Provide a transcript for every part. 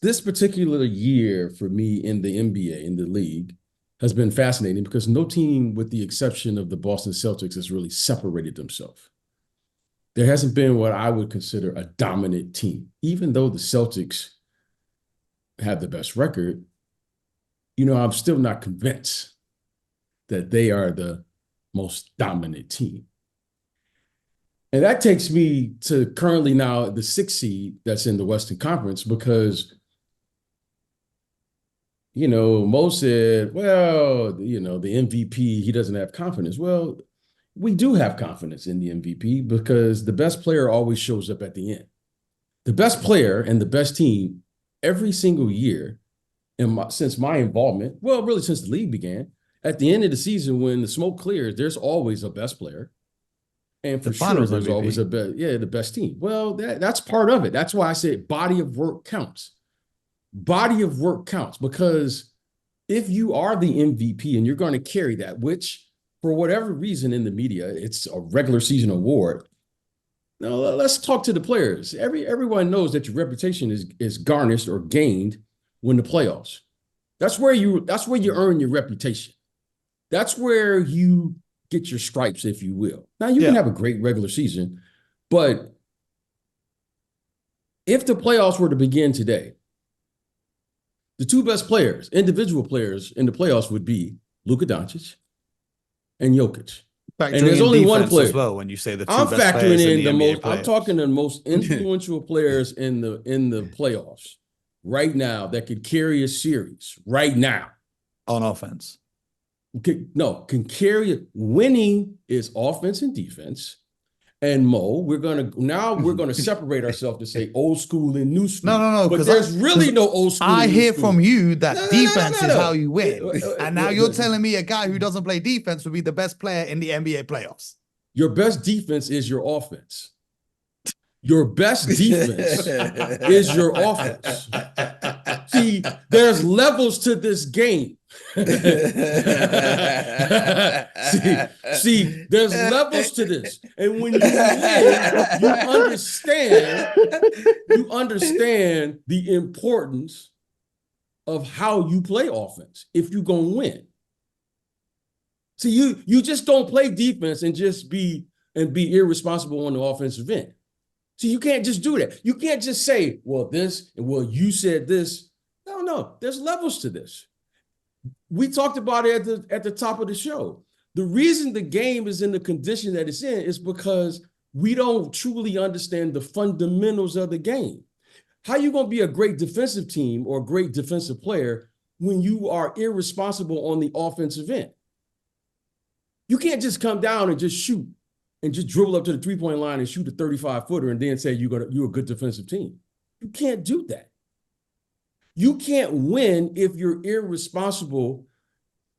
this particular year for me in the NBA, in the league, has been fascinating because no team, with the exception of the Boston Celtics, has really separated themselves. There hasn't been what I would consider a dominant team, even though the Celtics have the best record. I'm still not convinced that they are the most dominant team. And that takes me to currently now the 6th seed that's in the Western Conference because, Mo said, well, the MVP, he doesn't have confidence. Well, we do have confidence in the MVP because the best player always shows up at the end. The best player and the best team every single year, since my involvement, well, really since the league began, at the end of the season when the smoke clears, there's always a best player. And for sure, there's always the best team. Well, that's part of it. That's why I said body of work counts. Body of work counts because if you are the MVP and you're going to carry that, which for whatever reason in the media, it's a regular season award. Now, let's talk to the players. Everyone knows that your reputation is garnished or gained when the playoffs. That's where you earn your reputation. That's where you get your stripes, if you will. Now, you can have a great regular season, but if the playoffs were to begin today, the two best players, individual players in the playoffs would be Luka Doncic and Jokic. And there's only one player. As well, when you say the two best players in the NBA players. I'm talking the most influential players in the playoffs right now that could carry a series right now. On offense. Can carry it. Winning is offense and defense. And Mo, we're gonna separate ourselves to say old school and new school. No. But there's really no old school. I hear from you that defense is how you win. And now you're telling me a guy who doesn't play defense would be the best player in the NBA playoffs. Your best defense is your offense. Your best defense is your offense. See, there's levels to this game. see, there's levels to this. And when you win, you understand the importance of how you play offense if you're going to win. See, you just don't play defense and just be irresponsible on the offensive end. So you can't just do that. You can't just say, well, you said this. No, there's levels to this. We talked about it at the top of the show. The reason the game is in the condition that it's in is because we don't truly understand the fundamentals of the game. How are you going to be a great defensive team or a great defensive player when you are irresponsible on the offensive end? You can't just come down and just shoot and just dribble up to the three-point line and shoot a 35-footer and then say you're a good defensive team. You can't do that. You can't win if you're irresponsible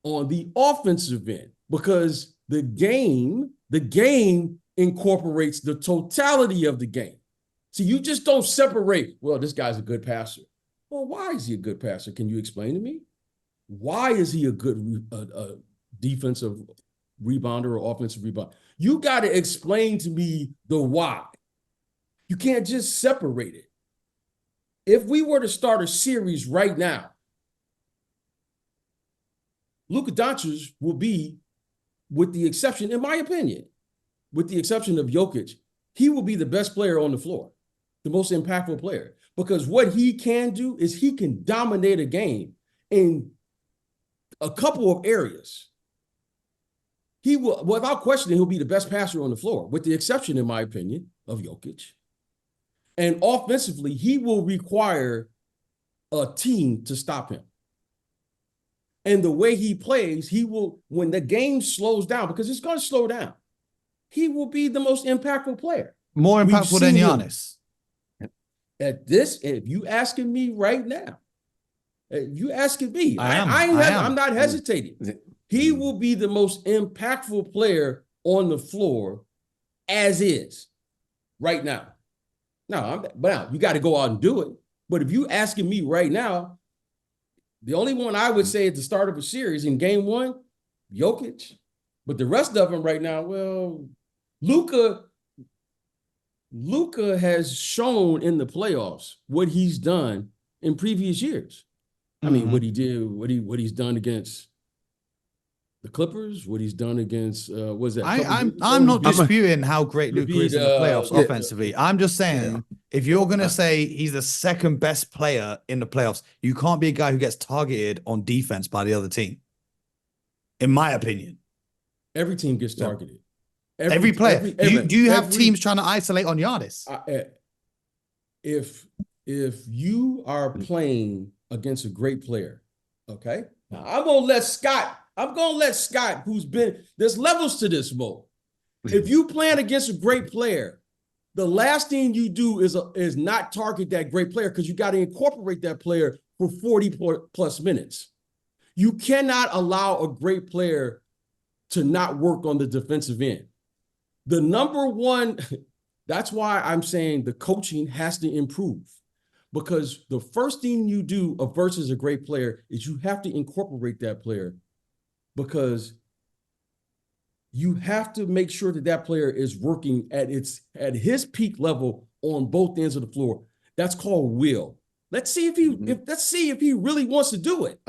on the offensive end because the game incorporates the totality of the game. So you just don't separate, well, this guy's a good passer. Well, why is he a good passer? Can you explain to me? Why is he a good defensive rebounder or offensive rebounder? You got to explain to me the why. You can't just separate it. If we were to start a series right now, Luka Doncic will be, with the exception, in my opinion, with the exception of Jokic, he will be the best player on the floor, the most impactful player. Because what he can do is he can dominate a game in a couple of areas. He will, without question, he'll be the best passer on the floor, with the exception, in my opinion, of Jokic. And offensively, he will require a team to stop him. And the way he plays, he will, when the game slows down, because it's going to slow down, he will be the most impactful player. More impactful than Giannis. At this, if you asking me right now, you asking me, I'm not hesitating. He will be the most impactful player on the floor as is right now. But you got to go out and do it. But if you asking me right now, the only one I would say at the start of a series in game one, Jokic. But the rest of them right now, well, Luka has shown in the playoffs what he's done in previous years. I mean, what he did, what he's done against the Clippers, what he's done against was that? I'm not disputing how great Luka is in the playoffs offensively. I'm just saying, if you're gonna say he's the second best player in the playoffs, you can't be a guy who gets targeted on defense by the other team. In my opinion, every team gets targeted. Every player. Do you have teams trying to isolate on Giannis? If you are playing against a great player, okay? Now, I'm gonna let Scott, who's been, there's levels to this, Mo. If you playing against a great player, the last thing you do is not target that great player, because you got to incorporate that player for 40 plus minutes. You cannot allow a great player to not work on the defensive end. The number one, that's why I'm saying the coaching has to improve, because the first thing you do versus a great player is you have to incorporate that player, because you have to make sure that that player is working at his peak level on both ends of the floor. That's called will. Let's see if he really wants to do it.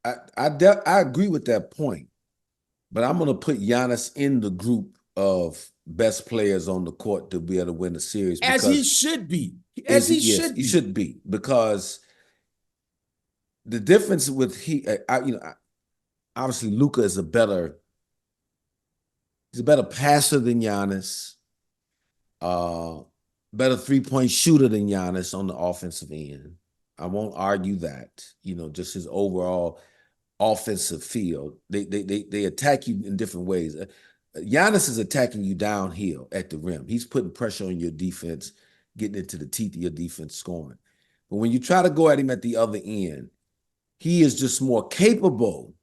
I agree with that point, but I'm going to put Giannis in the group of best players on the court to be able to win the series. As he should be. He should be, because the difference with obviously Luka is a better passer than Giannis, better three-point shooter than Giannis on the offensive end. I won't argue that, just his overall offensive field. They attack you in different ways. Giannis is attacking you downhill at the rim. He's putting pressure on your defense, getting into the teeth of your defense, scoring. But when you try to go at him at the other end, he is just more capable,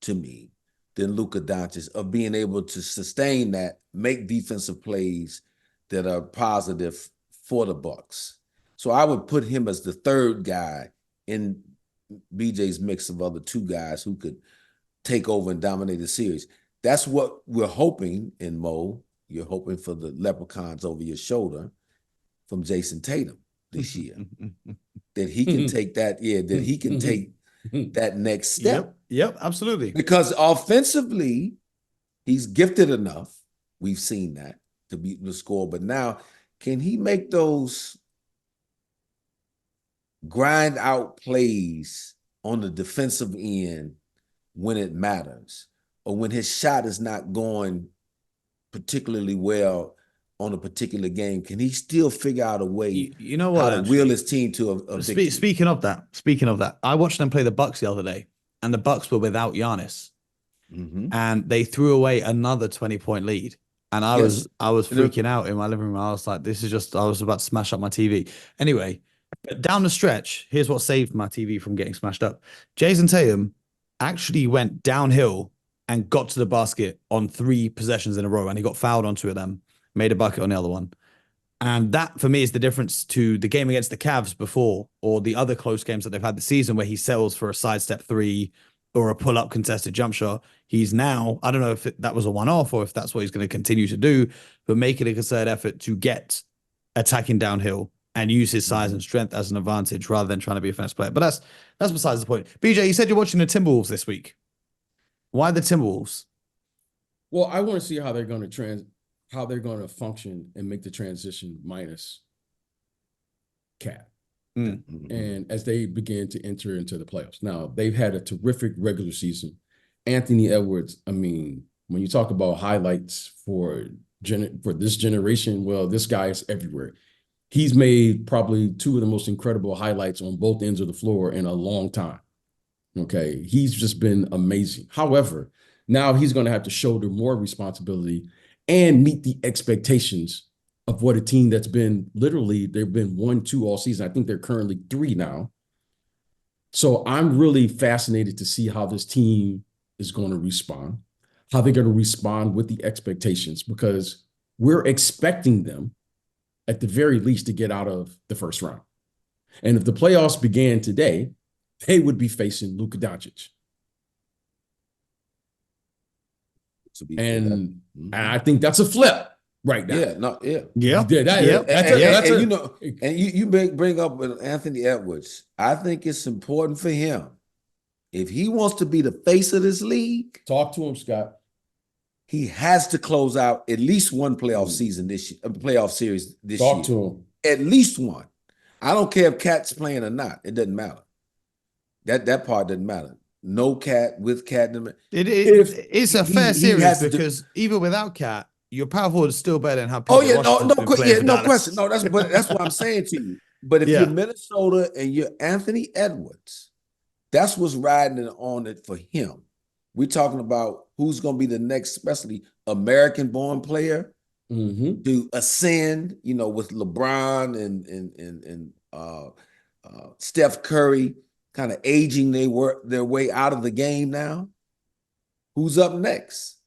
to me, than Luka Doncic of being able to sustain that, make defensive plays that are positive for the Bucks. So I would put him as the third guy in BJ's mix of other two guys who could take over and dominate the series. That's what we're hoping in Mo. You're hoping for the leprechauns over your shoulder from Jason Tatum this year. That he can take that, that he can take that next step. Yep, absolutely. Because offensively, he's gifted enough. We've seen that to be the score. But now, can he make those grind out plays on the defensive end when it matters, or when his shot is not going particularly well on a particular game? Can he still figure out a way how to wheel his team to a victory? Speaking of that, I watched them play the Bucks the other day, and the Bucks were without Giannis, and they threw away another 20-point lead. And I was freaking out in my living room. I was like, I was about to smash up my TV. Anyway, down the stretch, here's what saved my TV from getting smashed up. Jason Tatum actually went downhill and got to the basket on 3 possessions in a row, and he got fouled on 2 of them, made a bucket on the other one. And that, for me, is the difference to the game against the Cavs before, or the other close games that they've had this season, where he settles for a sidestep 3 or a pull-up contested jump shot. He's now, I don't know if that was a one-off or if that's what he's going to continue to do, but making a concerted effort to get attacking downhill and use his size and strength as an advantage rather than trying to be a finesse player. But that's besides the point. BJ, you said you're watching the Timberwolves this week. Why the Timberwolves? Well, I want to see how they're going to function and make the transition minus Cat. And as they begin to enter into the playoffs. Now, they've had a terrific regular season. Anthony Edwards, I mean, when you talk about highlights for this generation, well, this guy is everywhere. He's made probably 2 of the most incredible highlights on both ends of the floor in a long time. Okay, he's just been amazing. However, now he's going to have to shoulder more responsibility and meet the expectations of what a team that's been they've been 1-2 all season. I think they're currently 3 now. So I'm really fascinated to see how this team is going to respond, how they're going to respond with the expectations, because we're expecting them at the very least to get out of the first round. And if the playoffs began today, they would be facing Luka Doncic. And I think that's a flip. right now. Yeah, no, yeah. Yeah. That's And you know, and you bring up with Anthony Edwards. I think it's important for him, if he wants to be the face of this league, talk to him, Scott. he has to close out at least one playoff season this year, playoff series this year. Talk to him. At least one. I don't care if Cat's playing or not. It doesn't matter. That part doesn't matter. No Cat, with Cat. It's a fair series because even without Cat, your power forward is still better than how people. No question. No, that's what I'm saying to you. But if you're Minnesota and you're Anthony Edwards, that's what's riding on it for him. We're talking about who's going to be the next, especially American-born player to ascend. You know, with LeBron and Steph Curry kind of aging their way out of the game now. Who's up next?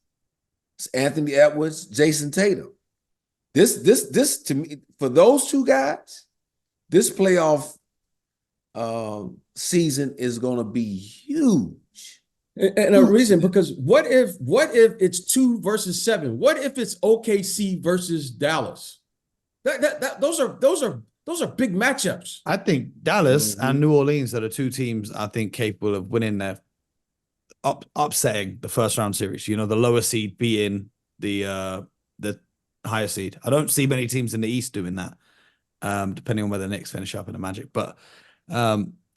It's Anthony Edwards, Jason Tatum. This to me, for those two guys, this playoff season is going to be huge. And a reason, because what if it's 2 versus 7? What if it's OKC versus Dallas? Those are big matchups. I think Dallas and New Orleans are the two teams I think capable of winning their upsetting the first round series. You know, the lower seed beating the higher seed. I don't see many teams in the East doing that, depending on where the Knicks finish up in the Magic. But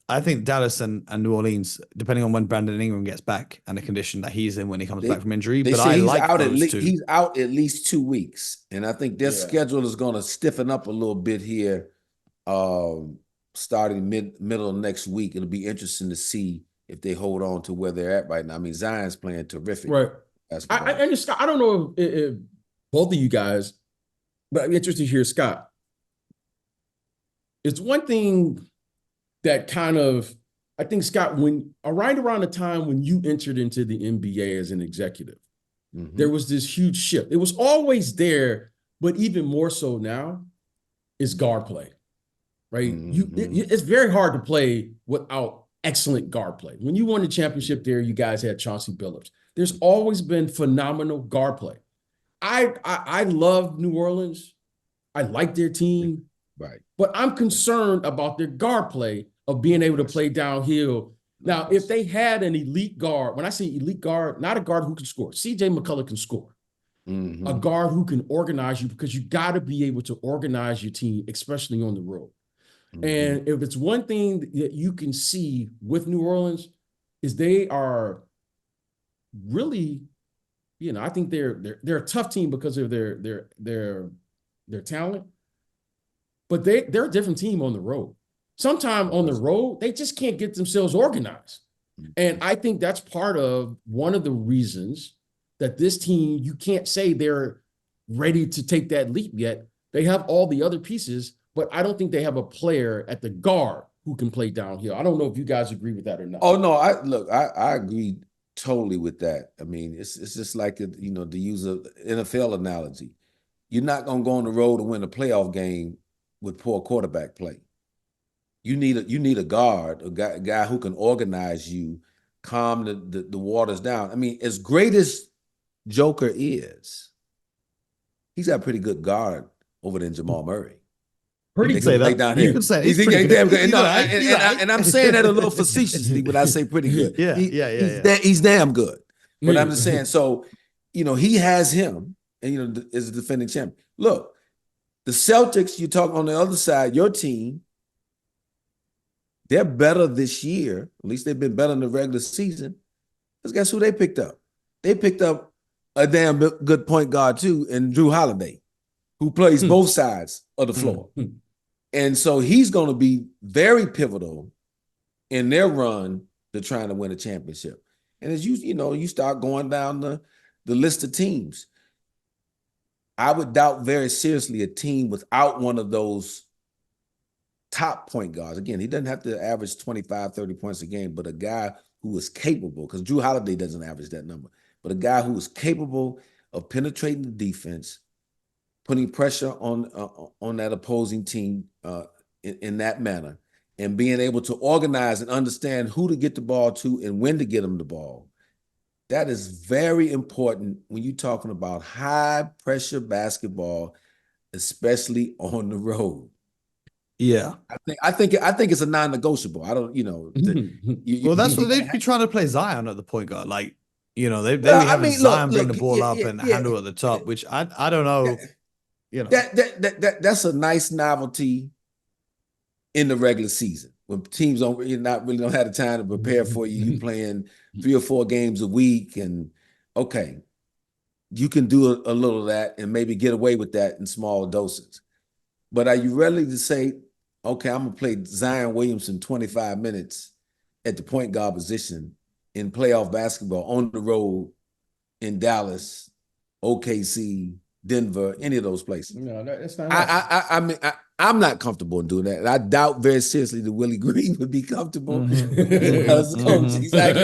I think Dallas and New Orleans, depending on when Brandon Ingram gets back and the condition that he's in when he comes back from injury. But I like those two. He's out at least 2 weeks, and I think their schedule is going to stiffen up a little bit here, starting middle of next week. It'll be interesting to see if they hold on to where they're at right now. I mean, Zion's playing terrific. Right. I don't know if both of you guys, but I'm interested to hear Scott. It's one thing that kind of, I think, Scott, when right around the time when you entered into the NBA as an executive, there was this huge shift. It was always there, but even more so now, is guard play, right? It's very hard to play without excellent guard play. When you won the championship there, you guys had Chauncey Billups. There's always been phenomenal guard play. I love New Orleans. I like their team. Right. But I'm concerned about their guard play of being able to play downhill. Now, if they had an elite guard, when I say elite guard, not a guard who can score. CJ McCullough can score. A guard who can organize you, because you got to be able to organize your team, especially on the road. And if it's one thing that you can see with New Orleans, is they are really, you know, I think they're a tough team because of their talent. But they're a different team on the road. Sometimes on the road, they just can't get themselves organized. And I think that's part of one of the reasons that this team, you can't say they're ready to take that leap yet. They have all the other pieces, but I don't think they have a player at the guard who can play downhill. I don't know if you guys agree with that or not. Oh, no, I agree totally with that. I mean, it's just like, to use an NFL analogy. You're not going to go on the road and win a playoff game with poor quarterback play. You need a guard, a guy who can organize you, calm the waters down. I mean, as great as Joker is, he's got a pretty good guard over than Jamal Murray. You can say that. You can say he's damn good. And I'm saying that a little facetiously when I say pretty good. He's damn good. But I'm just saying, so, he has him, and, is a defending champion. Look, the Celtics, you talk on the other side, your team, they're better this year. At least they've been better in the regular season. Because guess who they picked up? They picked up a damn good point guard, too, in Drew Holiday, who plays both sides of the floor. And so he's going to be very pivotal in their run to trying to win a championship. And as you start going down the list of teams, I would doubt very seriously a team without one of those top point guards. Again, he doesn't have to average 25, 30 points a game, but a guy who is capable, because Drew Holiday doesn't average that number, but a guy who is capable of penetrating the defense, putting pressure on that opposing team in that manner, and being able to organize and understand who to get the ball to and when to get them the ball. That is very important when you're talking about high pressure basketball, especially on the road. Yeah. I think it's a non-negotiable. I don't, Well, that's what they'd be trying to play Zion at the point guard. Like, they Well, be I having mean, Zion bring look, the ball up and handle at the top, which I don't know. That's a nice novelty in the regular season when teams don't have the time to prepare for you. You playing 3 or 4 games a week, and okay, you can do a little of that and maybe get away with that in small doses. But are you ready to say, okay, I'm gonna play Zion Williamson 25 minutes at the point guard position in playoff basketball on the road in Dallas, OKC, Denver, any of those places? No, that's not happening. I mean, I'm not comfortable in doing that. And I doubt very seriously that Willie Green would be comfortable as a coach. He's like,